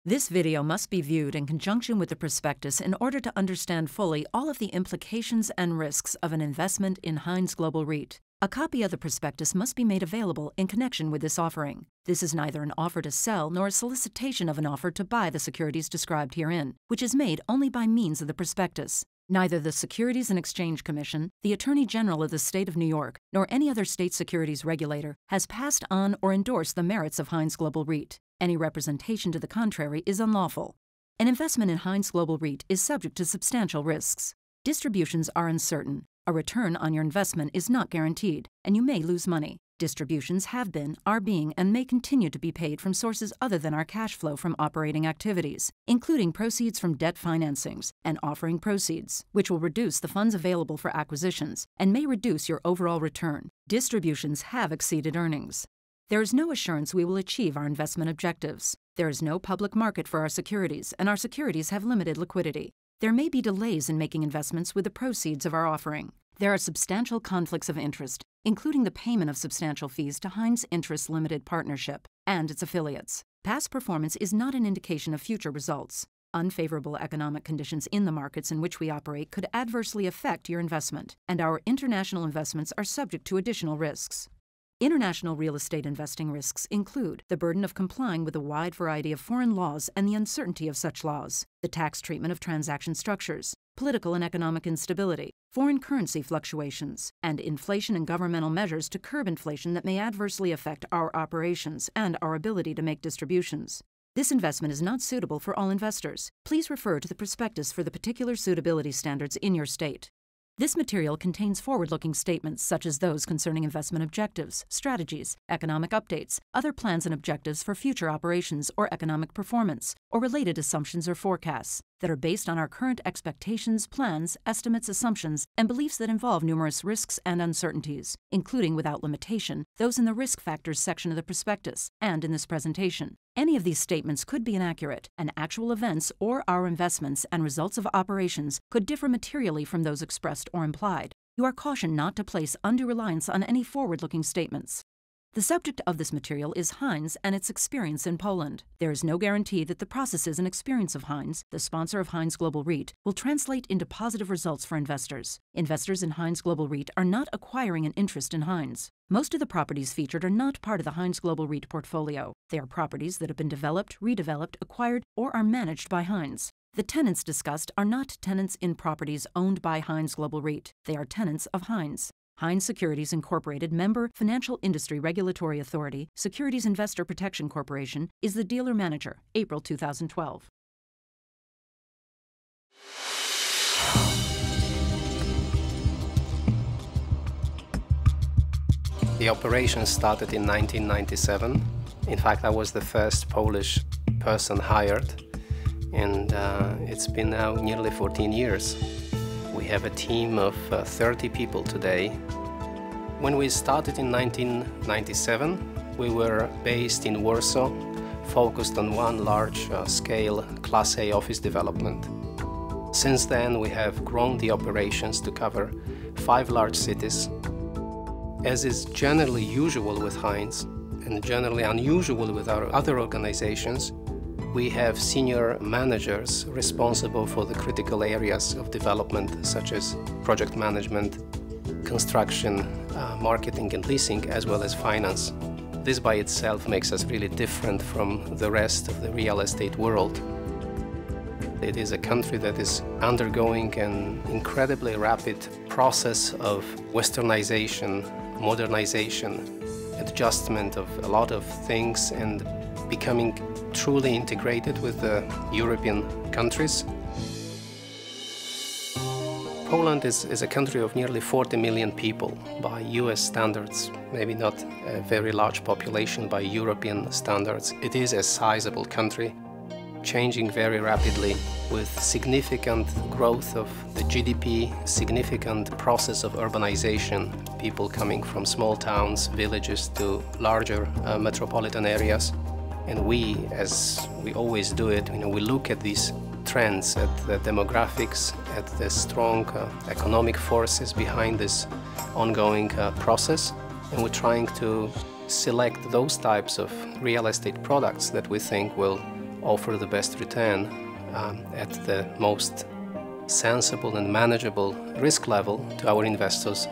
This video must be viewed in conjunction with the prospectus in order to understand fully all of the implications and risks of an investment in Hines Global REIT. A copy of the prospectus must be made available in connection with this offering. This is neither an offer to sell nor a solicitation of an offer to buy the securities described herein, which is made only by means of the prospectus. Neither the Securities and Exchange Commission, the Attorney General of the State of New York, nor any other state securities regulator has passed on or endorsed the merits of Hines Global REIT. Any representation to the contrary is unlawful. An investment in Hines Global REIT is subject to substantial risks. Distributions are uncertain. A return on your investment is not guaranteed, and you may lose money. Distributions have been, are being, and may continue to be paid from sources other than our cash flow from operating activities, including proceeds from debt financings and offering proceeds, which will reduce the funds available for acquisitions and may reduce your overall return. Distributions have exceeded earnings. There is no assurance we will achieve our investment objectives. There is no public market for our securities, and our securities have limited liquidity. There may be delays in making investments with the proceeds of our offering. There are substantial conflicts of interest, including the payment of substantial fees to Hines Interest Limited Partnership and its affiliates. Past performance is not an indication of future results. Unfavorable economic conditions in the markets in which we operate could adversely affect your investment, and our international investments are subject to additional risks. International real estate investing risks include the burden of complying with a wide variety of foreign laws and the uncertainty of such laws, the tax treatment of transaction structures, political and economic instability, foreign currency fluctuations, and inflation and governmental measures to curb inflation that may adversely affect our operations and our ability to make distributions. This investment is not suitable for all investors. Please refer to the prospectus for the particular suitability standards in your state. This material contains forward-looking statements such as those concerning investment objectives, strategies, economic updates, other plans and objectives for future operations or economic performance, or related assumptions or forecasts that are based on our current expectations, plans, estimates, assumptions, and beliefs that involve numerous risks and uncertainties, including without limitation those in the Risk Factors section of the prospectus and in this presentation. Any of these statements could be inaccurate, and actual events or our investments and results of operations could differ materially from those expressed or implied. You are cautioned not to place undue reliance on any forward-looking statements. The subject of this material is Hines and its experience in Poland. There is no guarantee that the processes and experience of Hines, the sponsor of Hines Global REIT, will translate into positive results for investors. Investors in Hines Global REIT are not acquiring an interest in Hines. Most of the properties featured are not part of the Hines Global REIT portfolio. They are properties that have been developed, redeveloped, acquired, or are managed by Hines. The tenants discussed are not tenants in properties owned by Hines Global REIT. They are tenants of Hines. Hines Securities Incorporated member Financial Industry Regulatory Authority, Securities Investor Protection Corporation, is the dealer manager, April 2012. The operation started in 1997. In fact, I was the first Polish person hired, and it's been now nearly 14 years. We have a team of 30 people today. When we started in 1997, we were based in Warsaw, focused on one large-scale Class A office development. Since then, we have grown the operations to cover 5 large cities. As is generally usual with Hines, and generally unusual with our other organizations, we have senior managers responsible for the critical areas of development, such as project management, construction, marketing and leasing, as well as finance. This by itself makes us really different from the rest of the real estate world. It is a country that is undergoing an incredibly rapid process of westernization, modernization, adjustment of a lot of things, and becoming truly integrated with the European countries. Poland is a country of nearly 40 million people by US standards, maybe not a very large population by European standards. It is a sizable country, changing very rapidly with significant growth of the GDP, significant process of urbanization, people coming from small towns, villages to larger metropolitan areas. And we, as we always do it, we look at these trends, at the demographics, at the strong economic forces behind this ongoing process, and we're trying to select those types of real estate products that we think will offer the best return at the most sensible and manageable risk level to our investors.